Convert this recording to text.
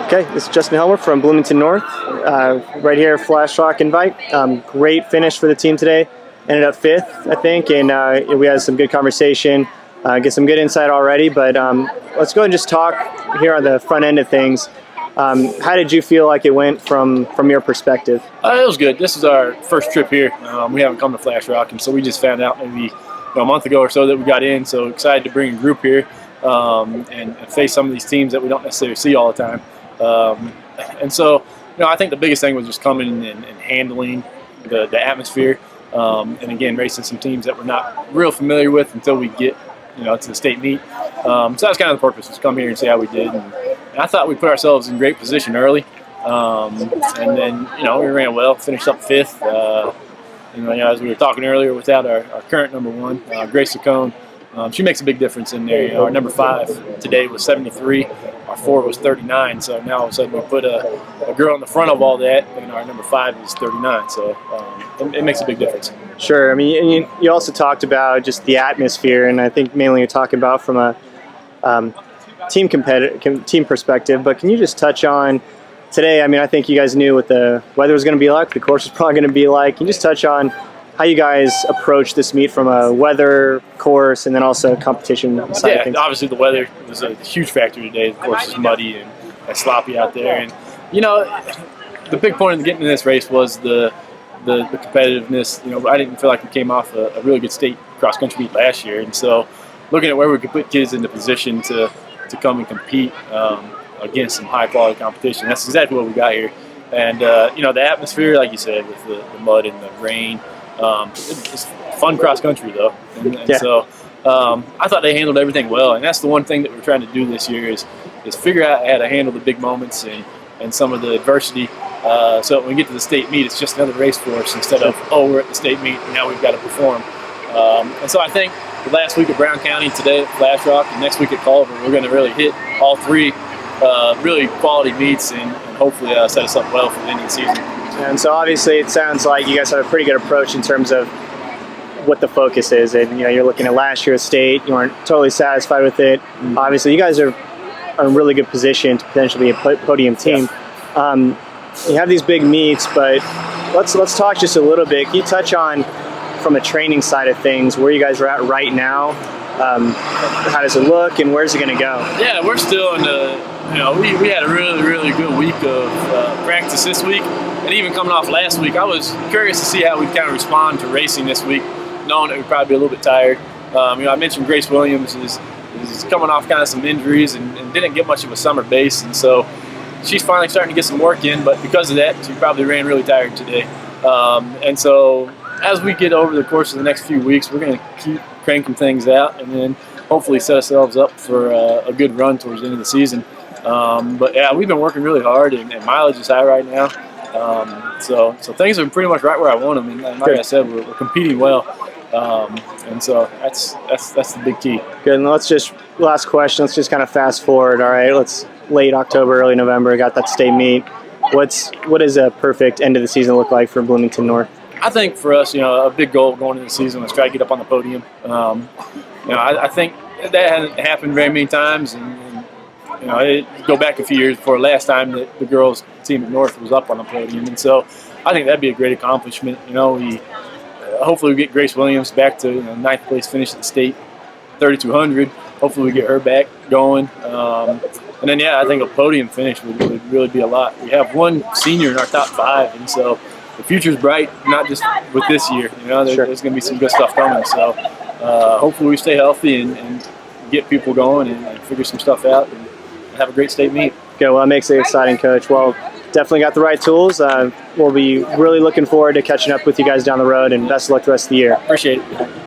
Okay, this is Justin Helmer from Bloomington North, right here at FlashRock Invite. Great finish for the team today. Ended up 5th, I think, and we had some good conversation, get some good insight already, but let's go and just talk here on the front end of things. How did you feel like it went from your perspective? It was good. This is our first trip here. We haven't come to FlashRock, and so we just found out maybe a month ago or so that we got in, so excited to bring a group here and face some of these teams that we don't necessarily see all the time. And so, I think the biggest thing was just coming and handling the atmosphere, and again, racing some teams that we're not real familiar with until we get, to the state meet. So that's kind of the purpose, was come here and see how we did. And I thought we put ourselves in great position early, and then, we ran well, finished up 5th. As we were talking earlier, without our current number 1, Grace Lacone, she makes a big difference in there. Our number 5 today was 73, our 4 was 39. So now all of a sudden we put a girl in the front of all that, and our number 5 is 39. So it makes a big difference. Sure. I mean, and you also talked about just the atmosphere, and I think mainly you're talking about from a team perspective. But can you just touch on today? I mean, I think you guys knew what the weather was going to be like, the course was probably going to be like. Can you just touch on how you guys approach this meet from a weather, course, and then also competition side of things? Obviously the weather was a huge factor today. The course is muddy and sloppy out there. And, the big point of getting in this race was the competitiveness. I didn't feel like we came off a really good state cross-country meet last year. And so looking at where we could put kids into position to come and compete against some high-quality competition, that's exactly what we got here. And, the atmosphere, like you said, with the mud and the rain, it's fun cross country though, and so I thought they handled everything well, and that's the one thing that we're trying to do this year is figure out how to handle the big moments and some of the adversity, so when we get to the state meet, it's just another race for us instead of, we're at the state meet and now we've got to perform. And so I think the last week at Brown County, today at FlashRock, and next week at Culver, we're going to really hit all 3 really quality meets and hopefully set us up well for the end of the season. And so obviously it sounds like you guys have a pretty good approach in terms of what the focus is. And you're looking at last year's state, you weren't totally satisfied with it. Mm-hmm. Obviously you guys are in a really good position to potentially be a podium team. Yeah. You have these big meets, but let's talk just a little bit. Can you touch on, from a training side of things, where you guys are at right now? How does it look and where's it going to go? Yeah, we're still in the, we had a really, really good week of practice this week. And even coming off last week, I was curious to see how we'd kind of respond to racing this week, knowing that we'd probably be a little bit tired. I mentioned Grace Williams is coming off kind of some injuries and didn't get much of a summer base. And so she's finally starting to get some work in, but because of that, she probably ran really tired today. And so as we get over the course of the next few weeks, we're going to keep cranking things out and then hopefully set ourselves up for a good run towards the end of the season. But yeah, we've been working really hard and mileage is high right now. So things are pretty much right where I want them, and like I said, we're competing well, and so that's the big key. Good. And last question. Let's just kind of fast forward. All right, let's late October, early November. Got that state meet. What does a perfect end of the season look like for Bloomington North? I think for us, a big goal going into the season was try to get up on the podium. I think that hasn't happened very many times, and go back a few years before last time that the girls' team at North was up on the podium, and so I think that'd be a great accomplishment. Hopefully we get Grace Williams back to 9th place finish at the state 3200. Hopefully we get her back going, and then I think a podium finish would really be a lot. We have 1 senior in our top 5, and so the future's bright. Not just with this year, there's going to be some good stuff coming. So hopefully we stay healthy and get people going and figure some stuff out and have a great state meet. Good. Well, that makes it exciting, Coach. Well, definitely got the right tools. We'll be really looking forward to catching up with you guys down the road, and best of luck the rest of the year. Appreciate it.